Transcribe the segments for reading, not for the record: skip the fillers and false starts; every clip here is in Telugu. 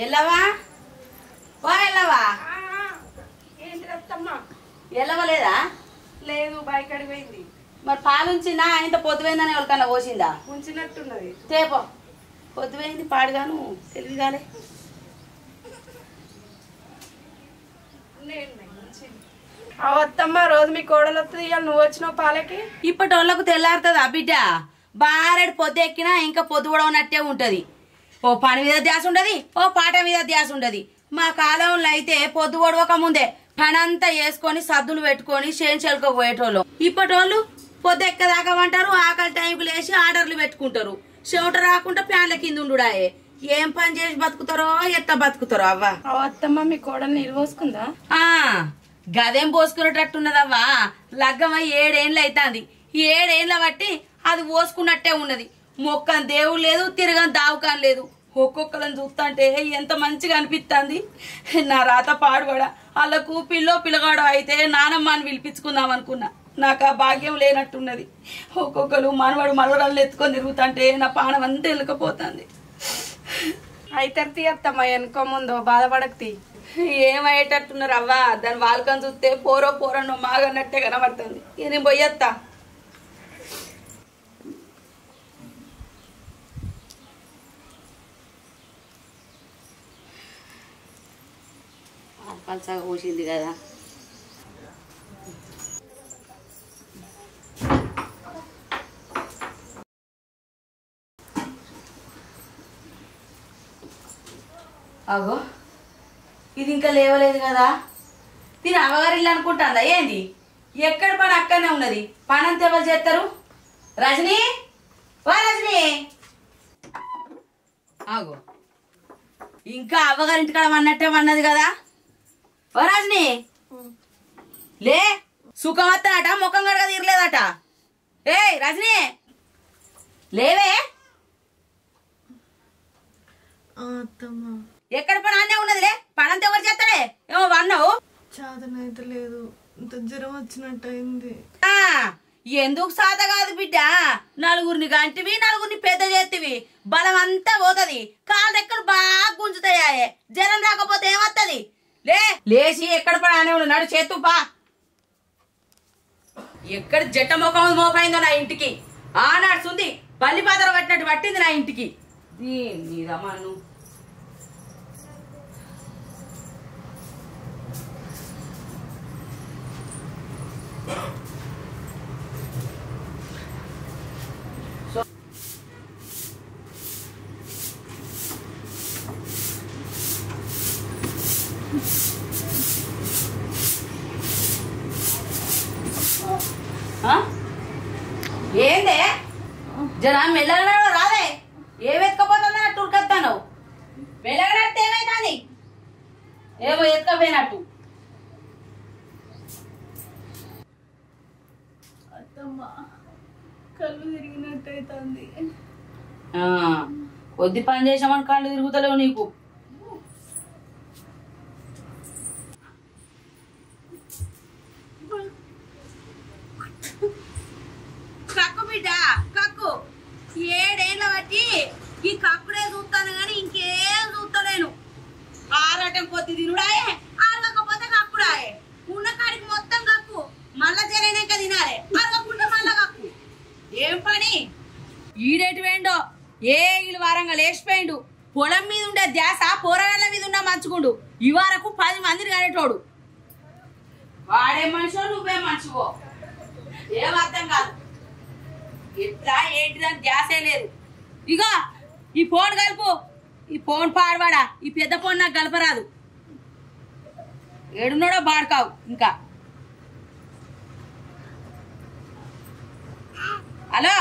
ఎల్లవా వా ఎల్లవా ఏంటి రత్తమ్మా? ఎల్లవలేదా? లేదు, బయకడికి పోయింది. మరి పాలుంచిందా? ఇంత పొద్దుపోయిందని ఎవరికన్నా పోసిందా? ఉంచినట్టున్నది. తేపో, పొద్దుపోయింది పాడుగాను తెలివిగాలే. అవత్తమ్మ, రోజు మీ కోడలు వస్తుంది, ఇవాళ నువ్వు వచ్చినావు పాలకి. ఇప్పటి వాళ్ళకు తెల్లారుతుందా బిడ్డ? బారెడు పొద్దు ఎక్కినా ఇంకా పొద్దు కూడా ఉన్నట్టే ఉంటది. ఓ పని మీద ధ్యాస ఉండదు, ఓ పాట మీద ధ్యాస ఉండదు. మా కాలంలో అయితే పొద్దు పొడవక ముందే పనంతా వేసుకొని సద్దులు పెట్టుకొని చేనుచెలకు పోయేటోళ్ళు. ఇప్పటి వాళ్ళు పొద్దు ఎక్కదాకామంటారు, ఆకలి టైంకి లేచి ఆర్డర్లు పెట్టుకుంటారు. చెమట రాకుండా ఫ్యాన్ల కింద ఉండుడాయే. ఏం పని చేసి బతుకుతారో ఎట్లా బతుకుతారో అవ్వ. అవత్తమ్మ, మీ కోడలు నీళ్ళు పోసుకుందా? గదేం పోసుకునేటట్టున్నదవ్వా. లగ్గమై 7 ఏళ్ళు అవుతుంది. 7 ఏళ్ళ బట్టి అది పోసుకున్నట్టే ఉన్నది. మొక్కని దేవుడు లేదు, తిరగని దావుకాని లేదు. ఒక్కొక్కలను చూస్తుంటే ఎంత మంచిగా అనిపిస్తుంది. నా రాత పాడుబడ వాళ్ళకు పిల్లగాడు అయితే నానమ్మ అని పిలిపించుకుందాం అనుకున్నా. నాకు ఆ భాగ్యం లేనట్టున్నది. ఒక్కొక్కరు మనవరాళ్ళు ఎత్తుకొని తిరుగుతుంటే నా పానం అంతా వెళ్ళకపోతుంది. అయితే తీయత్తమ్మ, వెనుకో ముందు బాధపడకతి. ఏమయ్యేటట్టున్నారు అవ్వా? దాని వాళ్ళకని చూస్తే పోరో మాగన్నట్టే కనబడుతుంది. నేను పోయొత్తా. పలసగా పోసింది కదా. అగో, ఇది ఇంకా లేవలేదు కదా. దీని అమ్మగారిల్లు అనుకుంటుందా ఏంది? ఎక్కడ పని అక్కడనే ఉన్నది. పని అంతా ఎవరు చేస్తారు? రజనీ, వా రజనీ. ఆగో, ఇంకా అవ్వగారింటి కాడ అన్నట్టే అన్నది కదా. ఓ రజనీ, లే. సుఖం వస్తానట, ముఖం కడగ తీరలేదట. ఏ రజనీ, లేవే. ఎక్కడ పని అన్నే ఉన్నదిలే. పనంతా ఎవరు చేస్తాడే? ఏమో అన్నావు. చాతనైతే లేదు, ఇంత జ్వరం వచ్చినట్టు అయింది. ఎందుకు సాత కాదు బిడ్డ? నలుగురిని గంటివి, నలుగురిని పెద్ద చేతివి, బలం అంతా పోతుంది. కాళ్ళ రెక్కలు బాగా గుంజుతాయే. జ్వరం రాకపోతే ఏమత్తది? లేచి ఎక్కడ పని అనే ఉన్నాడు. చేతు పా. ఎక్కడ జట్ట ముఖం మోపైందో నా ఇంటికి. నడుస్తుంది బల్లి పాత్ర పట్టినట్టు పట్టింది నా ఇంటికి. నీదమ్మాను ఏందే? జరా మెల్లగా రాదే. ఏమి ఎత్తుకపోతున్నా టుర్కత్తాను. మెల్లగా నడితే ఏమైతుంది? ఏమో ఎత్తుకపోయినట్టు. అత్తమ్మ, కళ్ళు తిరిగినట్టు అవుతుంది. కొద్ది పని చేసామని కళ్ళు తిరుగుతలేవు నీకు. కక్కు బిడ్డ కక్కు. 7 ఏళ్ళ బట్టి ఈ కక్కుడే చూస్తాను గాని ఇంకేం చూస్తలేను. ఆరాటం కొద్ది తినుడాయే, ఆరగకపోతే కక్కుడాయే. ఉన్న కాడికి మొత్తం కక్కు. మళ్ళా జరైనాక తినాలి, అరగకుండా మళ్ళా కక్కు. ఏం పని? ఈడేటి వేండో ఏ ఇల్లు వారంగా లేచిపోయిండు. పొలం మీద ఉండే ధ్యాస పోరగాళ్ళ మీద ఉన్న మంచుకుండు. ఈ వారకు 10 మందిని కనేటోడు. వాడే మనిషో నువ్వే మనిషివో ఏం అర్థం కాదు. ఎట్లా ఏంటిదని ధ్యాసే లేదు. ఇగో ఈ ఫోన్ కలుపు. ఈ ఫోన్ పాడవాడా? ఈ పెద్ద ఫోన్ నాకు కలపరాదు. ఏడున్నాడో బాడుకావు. ఇంకా హలో,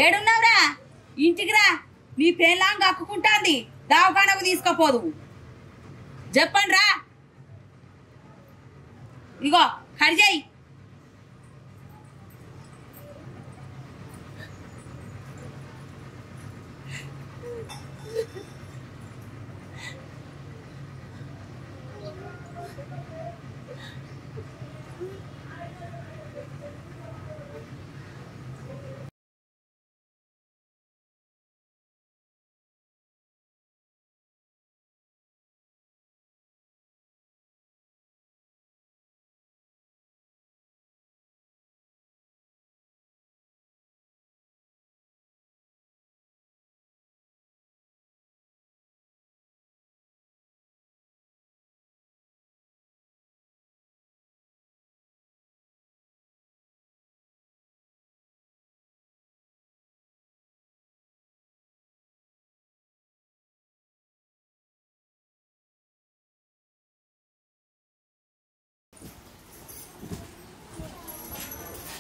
ఏడున్నావురా? ఇంటికి రా. నీ పేర్లాంగా అక్కుకుంటాంది. దావకానకు తీసుకపోదు. చెప్పండి రా. ఇగో కడి చేయి.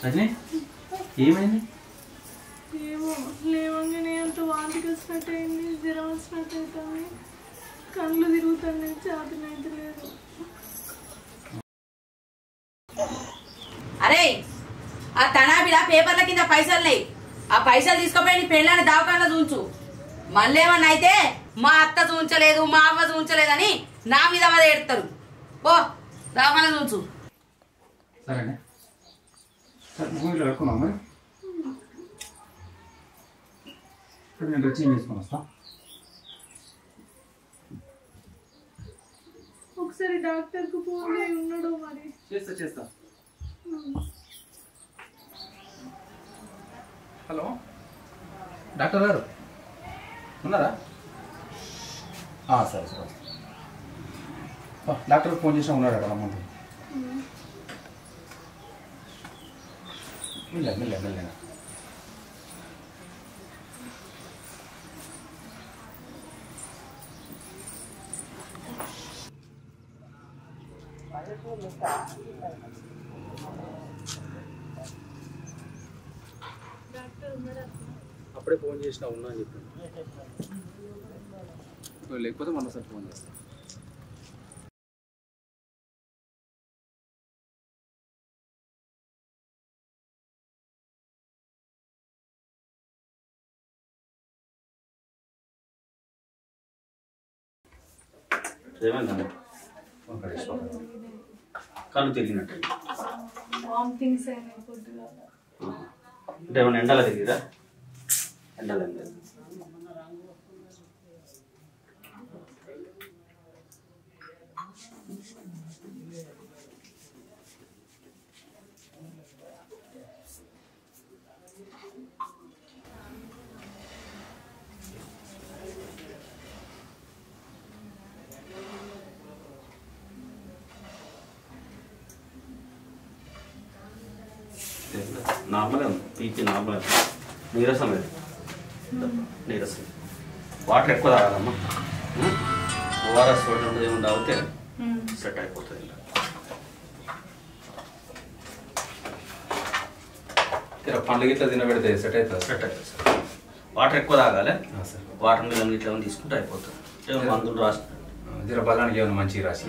రజనీ ఏమైంది? ఏమో లేవంగానే అంత వాంతికి వచ్చినట్టు అయింది, జ్వరం వచ్చినట్టు అవుతుంది, కళ్ళు తిరుగుతున్నాయి, చేతన అయితే లేదు. అరే ఆ తనాబిడ పేపర్ల కింద పైసలు లేవు, ఆ పైసలు తీసుకుపోయి నీ పెళ్ళని దావకాండ చూంచు. మళ్ళీ ఏమన్నా అయితే మా అత్త చూంచలేదు మా అవ్వ చూంచలేదని నా మీద మీద ఎడతారు. ఓ దావకాండ చూంచు. సరేనే సరే మూవీలో పెట్టుకున్నాం మరి. ఇప్పుడు నేను డ్రెస్ చేంజ్ చేసుకుని వస్తా. ఒకసారి డాక్టర్కు ఫోన్ చేయి, ఉన్నాడు మరి. చేస్తా. హలో డాక్టర్ గారు ఉన్నారా? సరే డాక్టర్ ఫోన్ చేసినా ఉన్నాడు అక్కడ ముందు. మెల్లగా అప్పుడే ఫోన్ చేసినా ఉన్నా అని చెప్పాను. లేకపోతే మరోసారి ఫోన్ చేస్తాను. ఏమైందండి? కళ్ళు తిరిగినట్టు వామిటింగ్స్ అయినాయి పొద్దుగా. అంటే ఏమైనా ఎండలో తిరిగిరా? ఎండలో ఏం లేదు. నార్మలే ఉంది, పీపీ నార్మలే ఉంది. నీరసం లేదు, నీరసం. వాటర్ ఎక్కువ తాగాలమ్మా. ఓఆర్ఎస్ వాటర్ ఉంటుంది, ఏమన్నా తాగితే సెట్ అయిపోతుంది. పండ్లు గిట్లా తినబెడితే సెట్ అవుతుంది సార్. వాటర్ ఎక్కువ తాగాలి. వాటర్ మీద ఇట్లా ఏమైనా తీసుకుంటే అయిపోతుంది. ఏమైనా మందులు రాసి జర బలానికి ఏమైనా మంచిగా రాసి.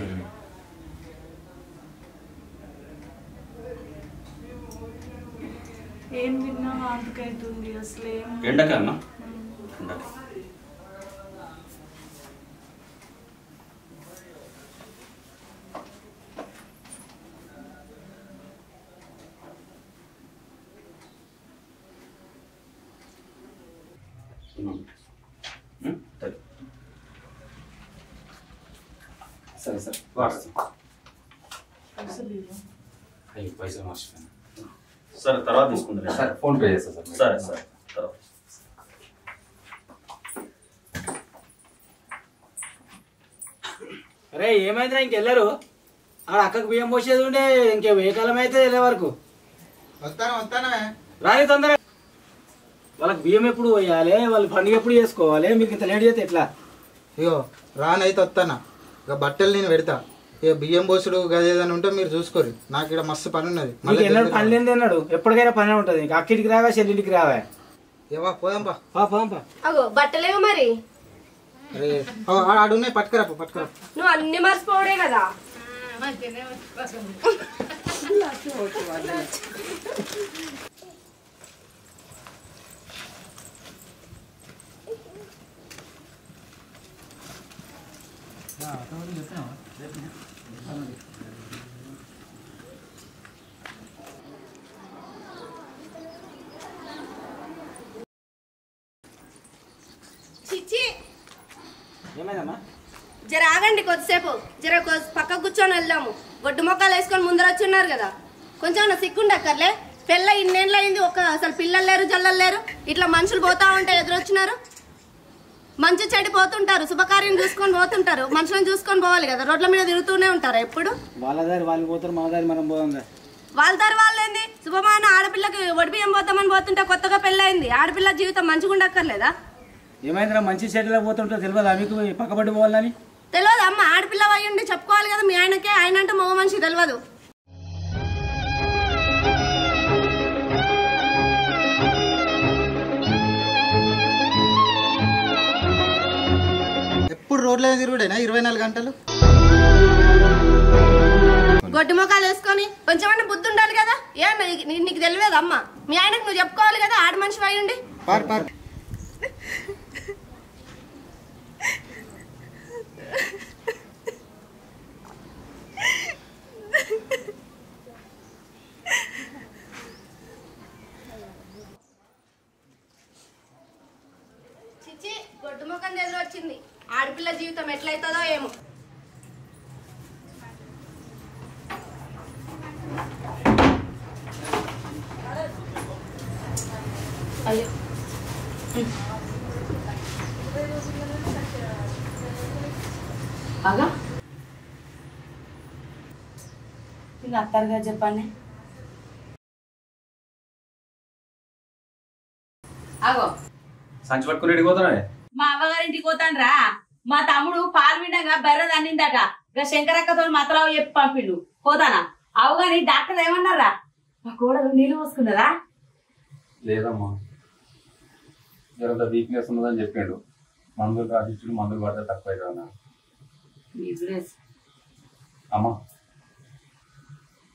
ఏం తిన్నా వాంతికి అవుతుంది అసలు. ఎండకన్నా ఎండక సరే సార్ అయ్యి పైసలు మర్చిపోయాను. సరే తర్వాత తీసుకుంటాను. సరే ఫోన్ పే చేస్తా సార్. సరే సరే తర్వాత. అరే ఏమైందిరా ఇంకెళ్ళరు? ఆడ అక్కకు బియ్యం పోసేది ఉండే, ఇంకే ఏ కాలం అయితే వెళ్ళే వరకు. వస్తానా రాని తొందర. వాళ్ళకి బియ్యం ఎప్పుడు పోయాలి, వాళ్ళు పండుగ ఎప్పుడు చేసుకోవాలి? మీకు ఇంత లేట్ చేస్తే ఎట్లా? ఇగో రానైతే వస్తానా, ఇక బట్టలు నేను పెడతా. ఇక బియ్యం పోసుడు గదేదని ఉంటే మీరు చూసుకోరు, నాకు ఇక్కడ మస్తు పని ఉన్నది. మీకు ఎన్నడూ పని లేని అన్నాడు, ఎప్పటికైనా పని ఉంటుంది. ఇంకా అక్కింటికి రావా, చెల్లింటికి రావా? ఏవా పోదాంపా. పోదాంపా. అగో బట్టలేవు మరి. అరే ఆడున్నాయి, పట్టుకురా పట్టుకురా. నువ్వు అన్ని మర్చిపోవడే కదా. చిచ్చి ఏమైందమ్మా? జర ఆగండి కొద్దిసేపు, జర పక్క కూర్చొని వెళ్దాము. గొడ్డు మొక్కలు వేసుకొని ముందర వచ్చి ఉన్నారు కదా, కొంచెం నా సిగ్గుండక్కర్లే. పెళ్ళ ఇన్నేళ్ళు అయింది, అసలు పిల్లలు లేరు జల్లలు లేరు. ఇట్లా మనుషులు పోతా ఉంటే ఎదురొచ్చినారు. మంచి చెడు పోతుంటారు, శుభకార్యం చూసుకొని పోతుంటారు. మనుషులను చూసుకొని పోవాలి కదా, రోడ్ల మీద తిరుగుతూనే ఉంటారు ఎప్పుడు. వాళ్ళ దారి వాళ్ళు పోతారు, మన దారి మనం పోదాం. వాళ్ళ దారి వాళ్ళేంది? శుభమైన ఆడపిల్లకి ఒడిబియ్యం పోతామని పోతుంటే కొత్తగా పెళ్ళయింది. ఆడపిల్ల జీవితం మంచిగా ఉండక్కర్లేదా? ఏమైందిరా? మంచి చెట్టులో పోతుంటే తెలియదా మీకు పక్కబడి పోవాలని? తెలియదు అమ్మ, ఆడపిల్ల అయ్యండి చెప్పుకోవాలి కదా మీ ఆయనకే. ఆయన అంటే మగ మనిషి తెలియదు. రోడ్ల తిరుగుడేనా 24 గంటలు? గొడ్డు మొక్కలు వేసుకొని కొంచెమన్నా బుద్ధి ఉండాలి కదా. ఏ నీకు తెలియదు అమ్మ, మీ ఆయనకు నువ్వు చెప్పుకోవాలి కదా, ఆడ మనిషి అయ్యండి. పార్ పార్. చిచ్చి గొడ్డు మొక్కం ఎదురు వచ్చింది. ఆడపిల్ల జీవితం ఎట్లయితుందో ఏమో. అయ్యో అగా ఇంకా అత్తారుగా చెప్పండి. అగో సంచి పట్టుకుని వెళ్ళిపోతున్నాడే. మా అవ్వగారింటికి పోతాండ్రా. మా తమ్ముడు పాలు విండగా బెర్ర దండిందట. ఇక శంకరక్కతో మతలావు చెప్పి పంపిండు. పోతానా అవగాని డాక్టర్ ఏమన్నారా? మా కోడలు నీళ్ళు పోసుకున్నారా? లేదమ్మా, జరంత వీక్నెస్ ఉన్నదని చెప్పిండు. మందులు రాసిచ్చుడు, మందులు పడితే తక్కువ అవుతుందా. అమ్మా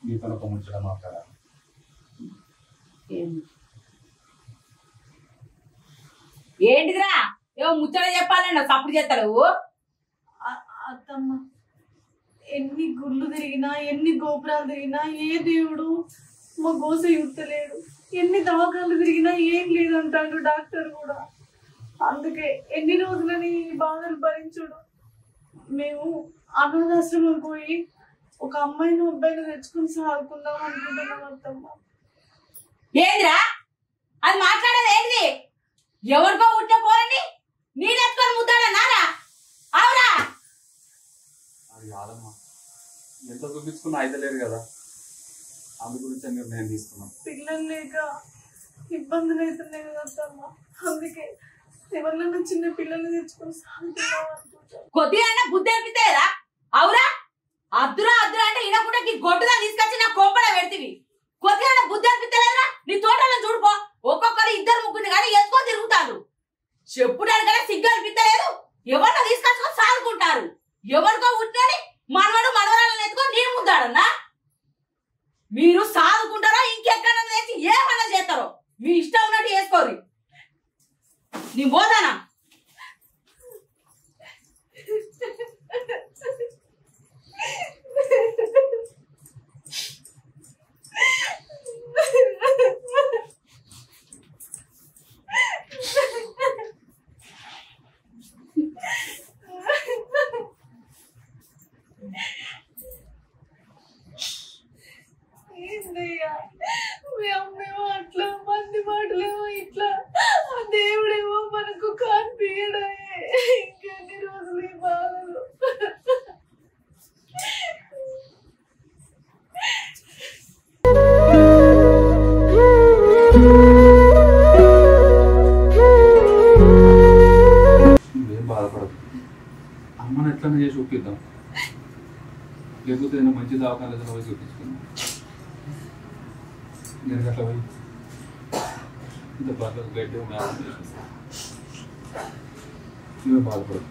నీతో ఒక ముచ్చట మాట్లాడాలి. ఏంటిదిరా? ఏమో ముచ్చట చెప్పాలండి, సప్పుడు చేస్తావు. అత్తమ్మ, ఎన్ని గుళ్ళు తిరిగినా ఎన్ని గోపురాలు తిరిగినా ఏ దేవుడు మా గోస యుత్తలేడు. ఎన్ని దవాఖాలు తిరిగినా ఏం లేదంటాడు డాక్టర్ కూడా. అందుకే ఎన్ని రోజులని ఈ బాధలు భరించుడు. మేము అనాథాశ్రమం పోయి ఒక అమ్మాయిని అబ్బాయిని తెచ్చుకుని సాగుకుందాం అనుకుంటున్నాం అత్తమ్మ. ఏందిరా అది మాట్లాడేది? ఏంటిది? ఎవరికో ఉంటే పోరండి, నేనెత్తుకొని ముద్దాడా నారా? అవురా? అది కాదమ్మా, ఎంత చూపించుకున్నా అయితే లేదు కదా, అందు గురించి నిర్ణయం తీసుకున్నాం. పిల్లలు లేక ఇబ్బందులు అవుతున్నాయి కదా అత్తమ్మ. అందుకే ఎవరినైనా చిన్న పిల్లల్ని తెచ్చుకొని సాగుతున్నాం అనుకుంటాం. కొద్దిగా బుద్ధి అనిపిస్తాయిరా? అవురా? అద్దురా అద్దురా అంటే ఇనకుండా గొడ్డుగా తీసుకొచ్చి నా కోపడ పెడితివి. కొద్దిగా బుద్ధి అనిపిస్తలేదురా? నీ తోటలో చూడుకో, ఒక్కొక్కరు 2-3 కానీ ఎత్తుకొని తిరుగుతారు. చెప్పుడానికనే సిగ్గు అనిపిస్తలేదు. ఎవరినో తీసుకొచ్చుకొని సాదుకుంటారు. ఎవరికో ఉట్టినని మనవడు మనవరాలను ఎత్తుకొని నేను ముందాడన్నా. మీరు సాదుకుంటారో ఇంకెక్కడన్నా తెచ్చి ఏమన్నా చేస్తారో మీ ఇష్టం ఉన్నట్టు చేసుకోరు. నీ పోతానా? ఏందయ్యా మీ అమ్మేమో అట్లా, మంది మాటలేమో ఇట్లా, ఆ దేవుడేమో మనకు కాన్పియడాయే. ఇంకెన్ని రోజులు ఈ బాధలు. నువ్వేం బాధపడదు, అమ్మని ఎట్లనే చేసి చూపిద్దాం. లేకపోతే ఏదైనా మంచి దవాఖాన ఏదైనా పోయి చూపించుకుందాం. నేను అట్లా పోయి ఇంత బాధలు గడ్డి మ్యాప్ చేసేస్తాను. నువ్వే బాధపడదు.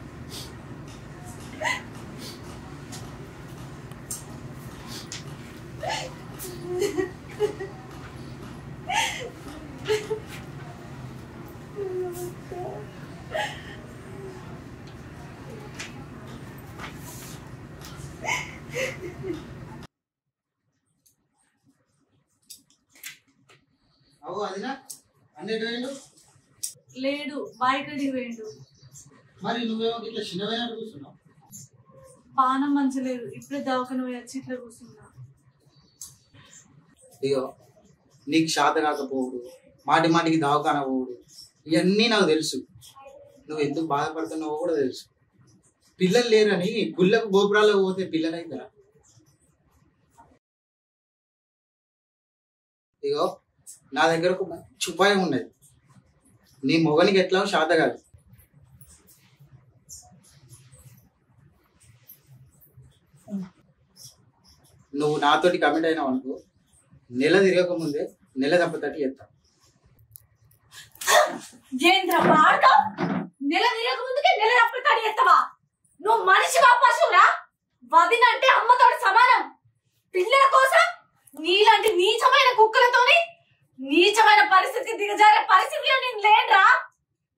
అవు అదినా అన్నిటి వేయండు. లేడు, బాయికడికి వేయండు. మరి నువ్వేమో ఇట్లా చిన్నవైనా కూర్చున్నావు. పానం మంచలేదు, ఇప్పుడే దవాఖాన పోయి వచ్చి ఇట్లా కూర్చున్నా. ఇగో నీకు శాత కాకపోవుడు, మాటి మాటికి దవాఖాన పోవుడు, ఇవన్నీ నాకు తెలుసు. నువ్వు ఎందుకు బాధపడుతున్నావో కూడా తెలుసు. పిల్లలు లేరని గుళ్ళకు గోపురాలకు పోతే పిల్లలు అవుతారా? ఇగో నా దగ్గర ఒక మంచి ఉపాయం ఉన్నది. నీ మొగనికి ఎట్లా శాత కాదు. నువ్వు నాతోటి కమిట్ అయినావు అనుకో, నెల తిరగక ముందే నెల తప్పతట్టి చేస్తా. నెల తిరగక ముందుకే నెల అప్పుడు చేస్తావా? వదిన అంటే అమ్మతో సమానం. పిల్లల కోసం నీలాంటి నీచమైన కుక్కలతోని నీచమైన పరిస్థితి దిగజారే పరిస్థితిలో నేను లేనురా.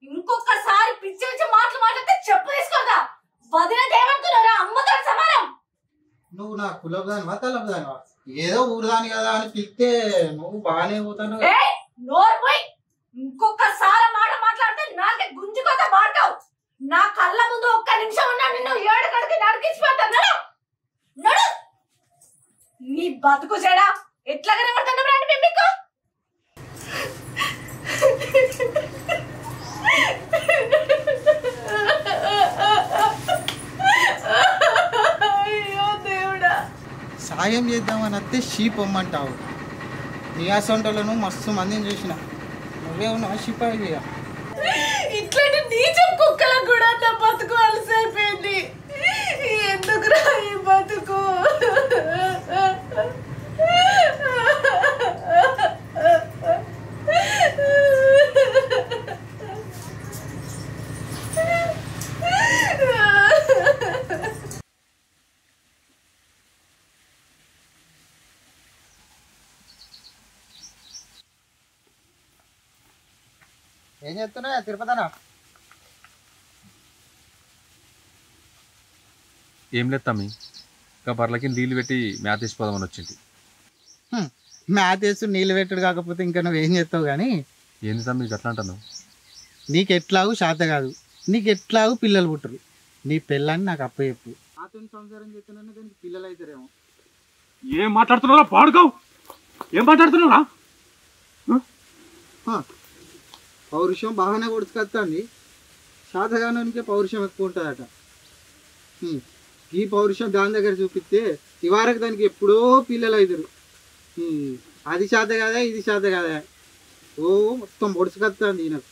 ఇంకొకసారి పిచ్చి పిచ్చి మాటలు మాట్లాడితే చెప్పు తీసుకోగా. వదిన ఏమనుకున్నారా? అమ్మతో సమానం. నువ్వు నా కులదానివా తలదానివా? ఏదో ఊరుదాని కదా అని పిలిస్తే నువ్వు బాగానే పోతాను. ఇంకొకసారి మాట మాట్లాడితే నాకే గుంజుకోత మాట్లావు. నా కళ్ళ ముందు ఒక్క నిమిషం ఉన్నా నిన్ను ఏడు కడికి నడికించిపోతాను. నడు. నీ బతుకు చెడా ఎట్లా కనబడుతున్నా రండి మీకు. అయ్యో దేవుడా. సాయం చేద్దామని వస్తే షీప్ అమ్మంటావు. నీ అసొంటలను మస్తు మందిని చూసిన. నువ్వే ఉన్నావు షీప్ అయ్యా. ఇట్లాంటి నీచం కుక్కలకు కూడా నా బతుకు అలసైపోయింది. ఎందుకురా ఈ బతుకు? ఏం చెప్తున్నా తిరుపతనా? ఏం లేదు తమ్మి, ఇంకా బర్లకి నీళ్ళు పెట్టి మ్యాథ్ వేసిపోదామని వచ్చింది. మ్యాథ్ వేస్తూ నీళ్ళు పెట్టుడు కాకపోతే ఇంకా నువ్వేం చేస్తావు కానీ. ఏంది తమ్మి అట్లా అంటాను? నీకు ఎట్లాగు శాత కాదు, నీకు ఎట్లాగు పిల్లలు పుట్టరు. నీ పిల్లని నాకు అప్ప చెప్పు. నాతో సంసారం చేస్తున్నాను దానికి పిల్లలు అవుతారేమో. ఏం మాట్లాడుతున్నారా? పాడుకోవు. ఏం మాట్లాడుతున్నారా? పౌరుషం బాగానే కొడుచుకొస్తుంది. శాతగానానికే పౌరుషం ఎక్కువ ఉంటుందట. ఈ పౌరుషం దాని దగ్గర చూపిస్తే ఇవారకు దానికి ఎప్పుడో పిల్లలు అవుతారు. అది శాత కదా ఇది శాత కదా. ఓ మొత్తం పొడుచుకొస్తుంది నాకు.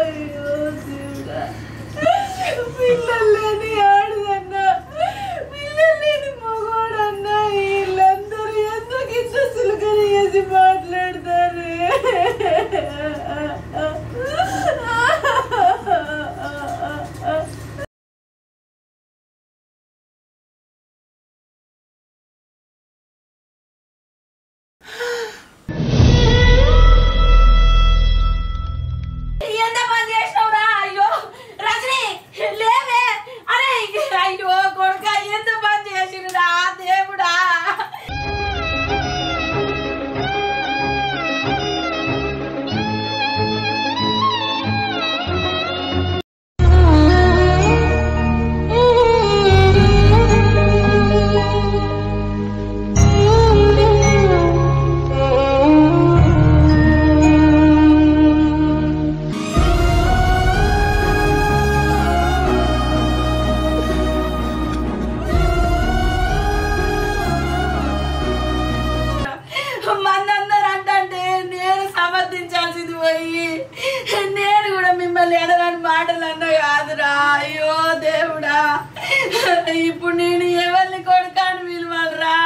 అయ్యో ఇప్పుడు నేను ఎవరిని కొడుకాను విలువలరా?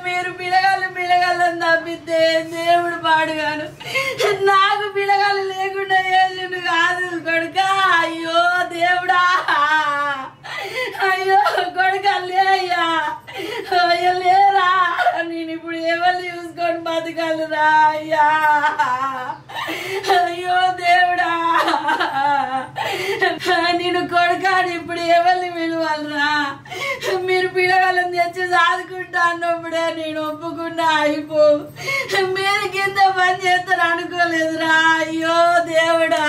మీరు పిల్లగాళ్ళని తప్పితే దేవుడు పాడుగాను నాకు పిల్లగాళ్ళు లేకుండా ఏళ్ళు కాదు కొడుక. అయ్యో దేవుడా, అయ్యో కొడుక లేయ్యా, అయ్యో లేరా, నేను ఇప్పుడు ఎవరిని చూసుకొని బతకాలిరా అయ్యా. అయ్యో దేవుడా, నేను కొడుకాని ఇప్పుడు ఎవరిని విలువలరా? మీరు పిల్లగాళ్ళని తెచ్చి సాదుకుంటా అన్నప్పుడే నేను ఒప్పుకున్నా. అయిపో మీరు కింద పని చేస్తారు అనుకోలేదురా. అయ్యో దేవుడా.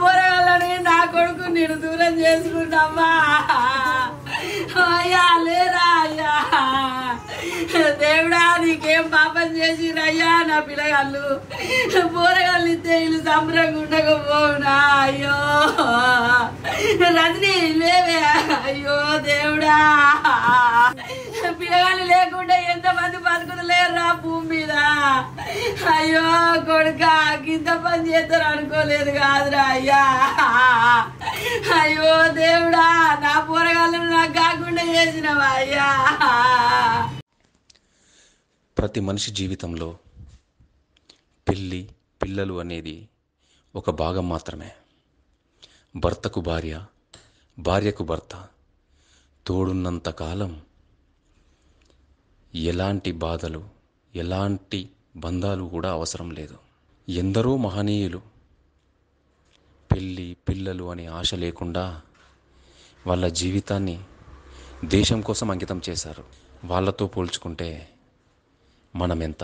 పోరగాళ్ళని నా కొడుకు నేను దూరం చేసుకుంటామా? అయ్యా లేరా అయ్యా, దేవుడా నీకేం పాపం చేసిరయ్యా? నా పిల్లగాళ్ళు పోరగాళ్ళు ఇస్తే వీళ్ళు సంబరంగా ఉండకపోవునా? అయ్యో రజనీ లేవే. అయ్యో దేవుడా, పిల్లగాళ్ళు లేకుండా ఎంతమంది బతుకుతలేరురా భూమి మీద. అయ్యో కొడుక కింద పని చేస్తారు అనుకోలేదు కాదురా అయ్యా. అయ్యో దేవుడా, నా పోరగాళ్ళను నాకు కాకుండా చేసినవా అయ్యా. ప్రతి మనిషి జీవితంలో పెళ్ళి పిల్లలు అనేది ఒక భాగం మాత్రమే. భర్తకు భార్య, భార్యకు భర్త తోడున్నంత కాలం ఎలాంటి బాధలు, ఎలాంటి బంధాలు కూడా అవసరం లేదు. ఎందరో మహనీయులు పెళ్ళి పిల్లలు అనే ఆశ లేకుండా వాళ్ళ జీవితాన్ని దేశం కోసం అంకితం చేశారు. వాళ్ళతో పోల్చుకుంటే మనమెంత?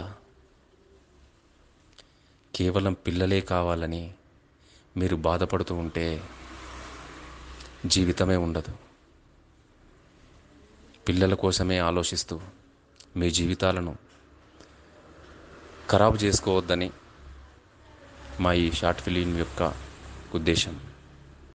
కేవలం పిల్లలే కావాలని మీరు బాధపడుతూ ఉంటే జీవితమే ఉండదు. పిల్లల కోసమే ఆలోచిస్తూ మీ జీవితాలను ఖరాబు చేసుకోవద్దని మా ఈ షార్ట్ ఫిలిం యొక్క ఉద్దేశం.